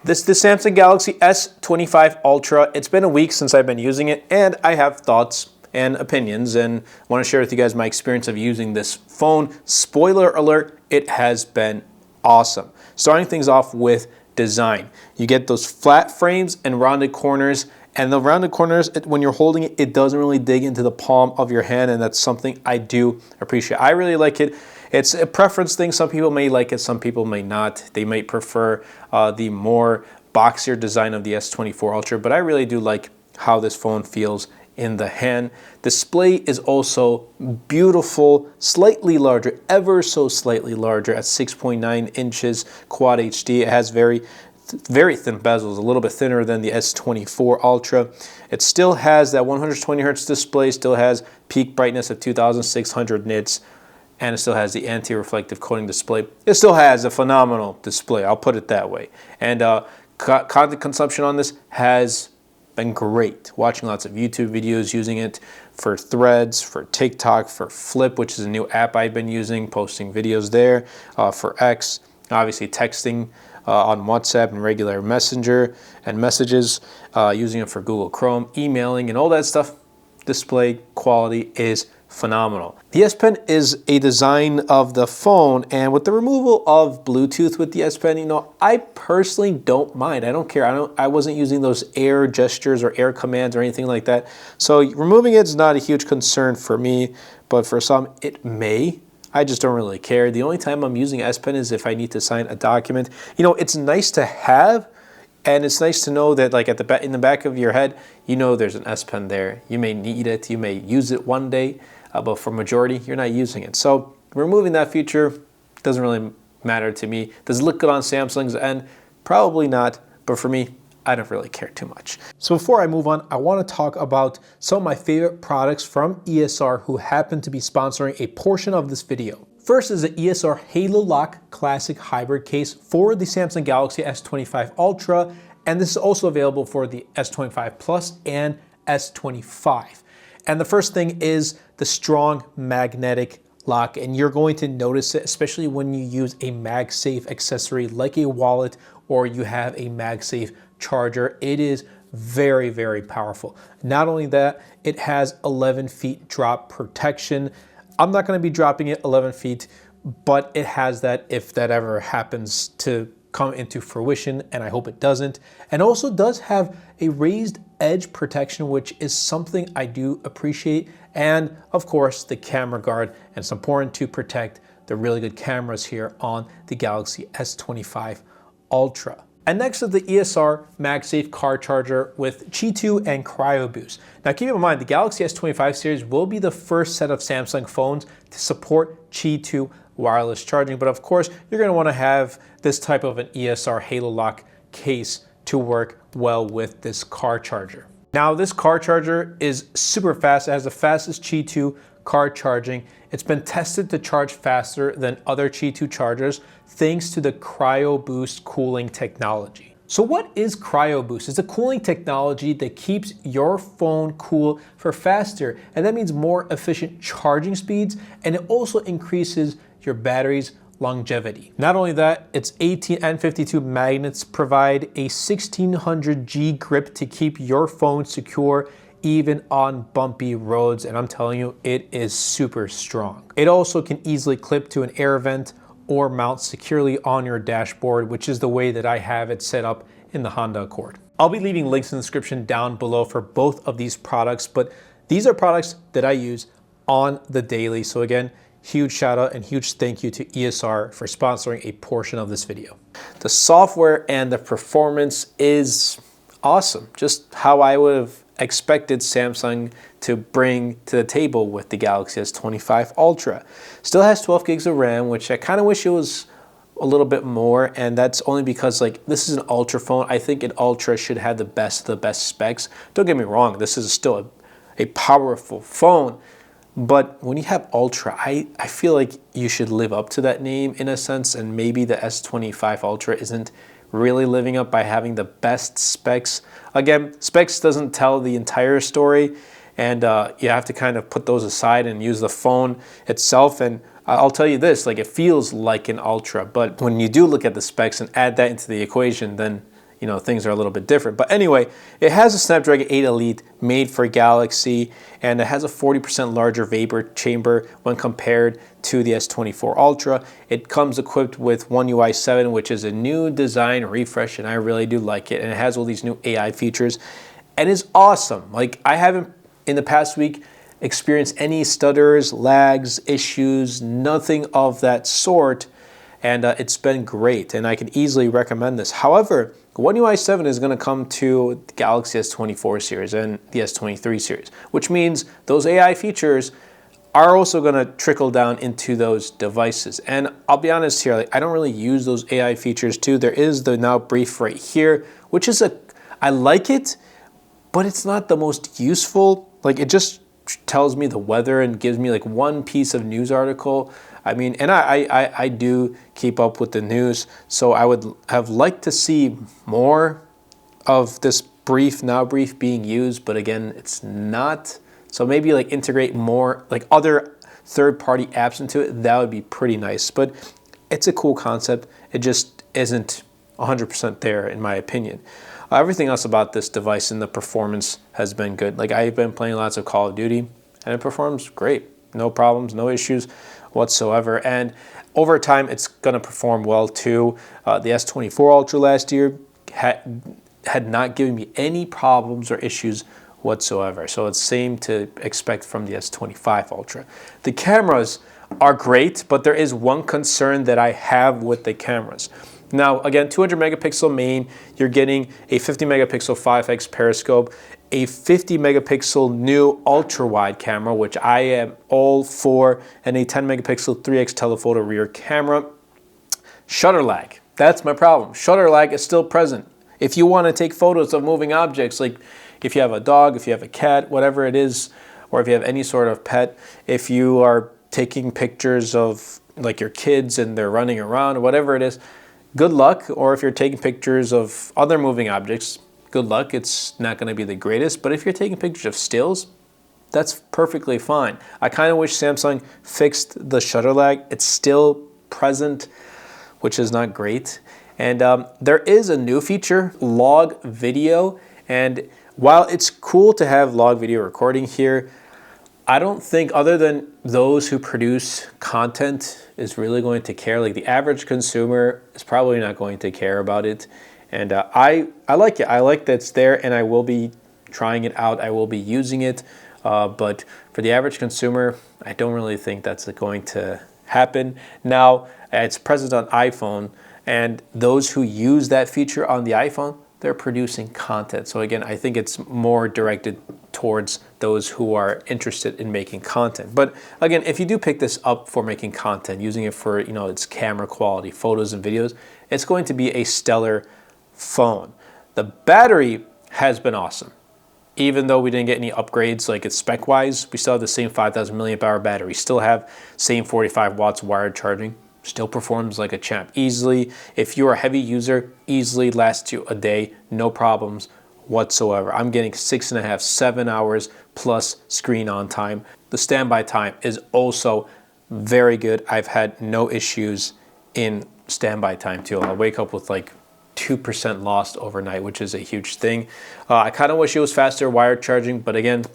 This is the Samsung Galaxy S25 Ultra. It's been a week since I've been using it, and I have thoughts and opinions, and want to share with you guys my experience of using this phone. Spoiler alert, it has been awesome. Starting things off with design. You get those flat frames and rounded corners, and the rounded corners, when you're holding it, it doesn't really dig into the palm of your hand, and that's something I do appreciate. I really like it. It's a preference thing. Some people may like it, some people may not. They might prefer the more boxier design of the S24 Ultra, but I really do like how this phone feels in the hand. Display is also beautiful, slightly larger, ever so slightly larger at 6.9 inches Quad HD. It has very thin bezels, a little bit thinner than the S24 Ultra. It still has that 120 Hz display, still has peak brightness of 2600 nits, and it still has the anti-reflective coating display. It still has a phenomenal display, I'll put it that way. And content consumption on this has been great. Watching lots of YouTube videos, using it for Threads, for TikTok, for Flip, which is a new app I've been using, posting videos there, for X, obviously texting on WhatsApp and regular Messenger and messages, using it for Google Chrome, emailing, and all that stuff. Display quality is phenomenal. The S Pen is a design of the phone, and with the removal of Bluetooth with the S Pen, you know, I personally don't mind. I don't care. I wasn't using those air gestures or air commands or anything like that. So removing it is not a huge concern for me, but for some it may. I just don't really care. The only time I'm using S Pen is if I need to sign a document. You know, it's nice to have, and it's nice to know that, like, in the back of your head, you know there's an S Pen there. You may need it, you may use it one day, but for majority, you're not using it. So removing that feature doesn't really matter to me. Does it look good on Samsung's end? Probably not, but for me, I don't really care too much. So before I move on, I want to talk about some of my favorite products from ESR who happen to be sponsoring a portion of this video. First is the ESR Halo Lock Classic Hybrid Case for the Samsung Galaxy S25 Ultra, and this is also available for the S25 Plus and S25. And the first thing is the strong magnetic lock, and you're going to notice it, especially when you use a MagSafe accessory like a wallet or you have a MagSafe charger. It is very, very powerful. Not only that, it has 11 feet drop protection. I'm not going to be dropping it 11 feet, but it has that if that ever happens to come into fruition, and I hope it doesn't. And also does have a raised edge protection, which is something I do appreciate. And of course, the camera guard, and it's important to protect the really good cameras here on the Galaxy S25 Ultra. And next is the ESR MagSafe car charger with Qi 2 and Cryo Boost. Now keep in mind, the Galaxy S25 series will be the first set of Samsung phones to support Qi 2 wireless charging, but of course you're going to want to have this type of an ESR Halo Lock case to work well with this car charger. Now this car charger is super fast. It has the fastest Qi 2 car charging. It's been tested to charge faster than other Qi 2 chargers thanks to the Cryo Boost cooling technology. So what is Cryo Boost? It's a cooling technology that keeps your phone cool for faster, and that means more efficient charging speeds, and it also increases your battery's longevity. Not only that, its 18 and 52 magnets provide a 1600 G grip to keep your phone secure even on bumpy roads, and I'm telling you, it is super strong. It also can easily clip to an air vent or mount securely on your dashboard, which is the way that I have it set up in the Honda Accord. I'll be leaving links in the description down below for both of these products, but these are products that I use on the daily. So again, huge shout out and huge thank you to ESR for sponsoring a portion of this video. The software and the performance is awesome, just how I would have expected Samsung to bring to the table with the Galaxy S25 Ultra. Still has 12 gigs of RAM, which I kind of wish it was a little bit more, and that's only because, like, this is an Ultra phone. I think an Ultra should have the best of the best specs. Don't get me wrong, this is still a powerful phone, but when you have Ultra, I feel like you should live up to that name in a sense, and maybe the S25 Ultra isn't really living up by having the best specs. Again, specs doesn't tell the entire story, and you have to kind of put those aside and use the phone itself. And I'll tell you this, like, it feels like an Ultra, but when you do look at the specs and add that into the equation, then you know, things are a little bit different. But anyway, it has a Snapdragon 8 Elite made for Galaxy, and it has a 40% larger vapor chamber when compared to the S24 Ultra. It comes equipped with One UI 7, which is a new design refresh, and I really do like it. And it has all these new AI features, and it's awesome. Like, I haven't in the past week experienced any stutters, lags, issues, nothing of that sort. And it's been great, and I can easily recommend this. However, One UI 7 is going to come to the Galaxy S24 series and the S23 series, which means those AI features are also going to trickle down into those devices. And I'll be honest here, like, I don't really use those AI features too. There is the Now Brief right here, which is I like it, but it's not the most useful. Like, it just tells me the weather and gives me like one piece of news article. I mean, and I do keep up with the news, so I would have liked to see more of this Now Brief being used, but again, it's not. So maybe like integrate more like other third-party apps into it. That would be pretty nice, but it's a cool concept. It just isn't 100% there in my opinion. Everything else about this device and the performance has been good. Like, I've been playing lots of Call of Duty, and it performs great. No problems, no issues whatsoever. And over time, it's going to perform well too. The S24 Ultra last year had not given me any problems or issues whatsoever. So it's same to expect from the S25 Ultra. The cameras are great, but there is one concern that I have with the cameras. Now, again, 200 megapixel main, you're getting a 50 megapixel 5x periscope, a 50 megapixel new ultra wide camera, which I am all for, and a 10 megapixel 3x telephoto rear camera. Shutter lag, that's my problem. Shutter lag is still present. If you want to take photos of moving objects, like if you have a dog, if you have a cat, whatever it is, or if you have any sort of pet, if you are taking pictures of like your kids and they're running around or whatever it is, good luck. Or if you're taking pictures of other moving objects, good luck. It's not going to be the greatest. But if you're taking pictures of stills, that's perfectly fine. I kind of wish Samsung fixed the shutter lag. It's still present, which is not great. And there is a new feature, log video. And while it's cool to have log video recording here, I don't think, other than those who produce content, is really going to care. Like, the average consumer is probably not going to care about it. And I like it. I like that it's there, and I will be trying it out. I will be using it. But for the average consumer, I don't really think that's going to happen. Now, it's present on iPhone, and those who use that feature on the iPhone, they're producing content. So again, I think it's more directed towards those who are interested in making content. But again, if you do pick this up for making content, using it for, you know, its camera quality, photos and videos, it's going to be a stellar phone. The battery has been awesome. Even though we didn't get any upgrades, like it's spec-wise, we still have the same 5,000 milliamp hour battery, still have same 45 watts wired charging, still performs like a champ easily. If you're a heavy user, easily lasts you a day, no problems whatsoever. I'm getting 6.5, 7 hours plus screen on time. The standby time is also very good. I've had no issues in standby time too. I'll wake up with like 2% lost overnight, which is a huge thing. I kind of wish it was faster wired charging, but again,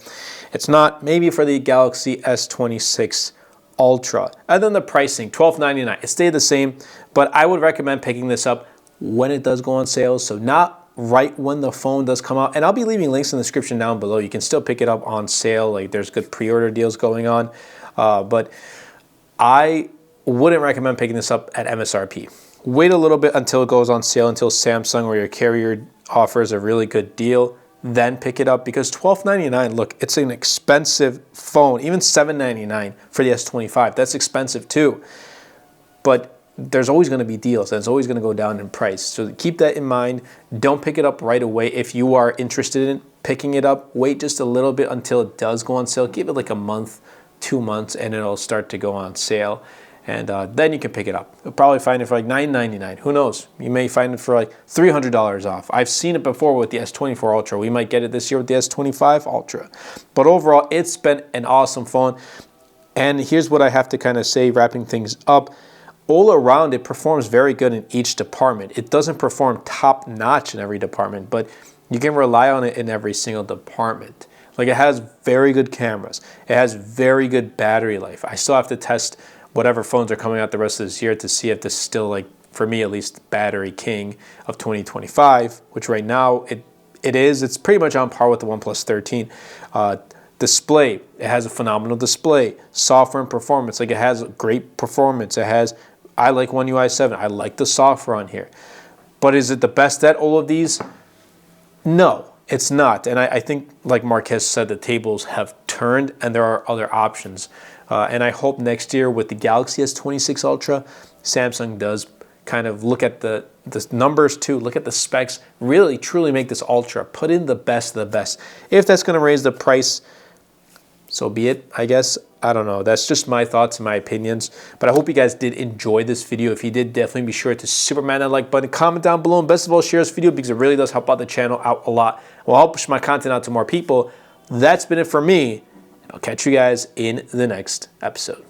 it's not. Maybe for the Galaxy S26 Ultra. And then the pricing, $12.99. It stayed the same, but I would recommend picking this up when it does go on sale. So not right when the phone does come out. And I'll be leaving links in the description down below. You can still pick it up on sale. Like, there's good pre-order deals going on. But I wouldn't recommend picking this up at MSRP. Wait a little bit until it goes on sale, until Samsung or your carrier offers a really good deal. Then pick it up, because $12.99, look, it's an expensive phone. Even $7.99 for the S25, that's expensive too. But there's always going to be deals, and it's always going to go down in price. So keep that in mind. Don't pick it up right away. If you are interested in picking it up, wait just a little bit until it does go on sale. Give it like a month, 2 months, and it'll start to go on sale. And then you can pick it up. You'll probably find it for like $9.99. Who knows? You may find it for like $300 off. I've seen it before with the S24 Ultra. We might get it this year with the S25 Ultra. But overall, it's been an awesome phone. And here's what I have to kind of say, wrapping things up. all around, it performs very good in each department. It doesn't perform top notch in every department, but you can rely on it in every single department. Like, it has very good cameras. It has very good battery life. I still have to test whatever phones are coming out the rest of this year to see if this is still, like, for me at least, battery king of 2025, which right now it is. It's pretty much on par with the OnePlus 13. Display, it has a phenomenal display. Software and performance, like, it has great performance. I like One UI 7. I like the software on here. But is it the best at all of these? No, it's not. And I think, like Marquez said, the tables have turned and there are other options. And I hope next year with the Galaxy S26 Ultra, Samsung does kind of look at the numbers too, look at the specs, really truly make this Ultra, put in the best of the best. If that's going to raise the price, so be it, I guess. I don't know. That's just my thoughts and my opinions. But I hope you guys did enjoy this video. If you did, definitely be sure to superman that like button, comment down below, and best of all, share this video because it really does help out the channel out a lot. It will help push my content out to more people. That's been it for me. And I'll catch you guys in the next episode.